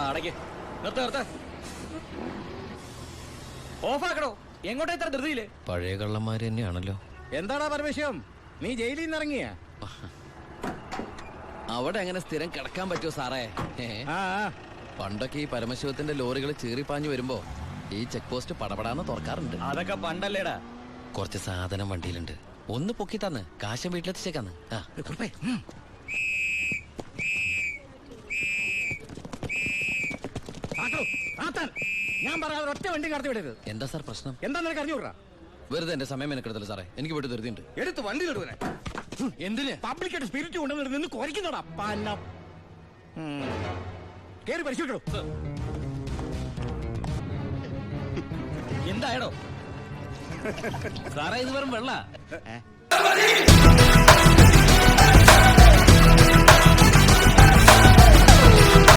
അടയ്ക്ക്, നിർത്ത ഓഫാക്കണോ? എങ്ങോട്ടാ ഇത്ര ധൃതിയില്? പഴയ കള്ളന്മാര് തന്നെയാണല്ലോ. എന്താടാ പരമേശ്വരം, നീ ജയിലിൽ നിന്ന് ഇറങ്ങിയ? അവിടെ എങ്ങനെ സ്ഥിരം കിടക്കാൻ പറ്റുമോ സാറേ? പണ്ടൊക്കെ ഈ പരമശിവത്തിന്റെ ലോറികൾ ചീറിപ്പാഞ്ഞു വരുമ്പോ ഈ ചെക്ക് പോസ്റ്റ് പടപടാന്ന് തുറക്കാറുണ്ട്. അതൊക്കെ പണ്ടല്ലേടാ. കുറച്ച് സാധനം വണ്ടിയിലുണ്ട്, ഒന്ന് പൊക്കി തന്ന് കാശം വീട്ടിലെത്തിച്ചേക്കാന്ന്. ഞാൻ പറയാതെ ഒറ്റ വണ്ടി കടത്തി വിടരുത്. എന്താ സാർ പ്രശ്നം? എന്താ നിനക്ക് അറിഞ്ഞൂടാ? വെറുതെ എന്റെ സമയം മെനക്കെടുത്തല്ലോ സാറേ, എനിക്ക് വീട്ടിൽ ധൃതിയുണ്ട്. എടുത്ത് വണ്ടി കെടുവനെ. എന്തിന്? പബ്ലിക്കായിട്ട് സ്പിരിറ്റ് കൊണ്ടുവന്നിട്ട് നിന്ന് കുറയ്ക്കുന്നോടാ പന്ന. കേറി പരിശോധിക്കണോ? എന്തായടോ സാറേ? ഇത് വെറും വെള്ള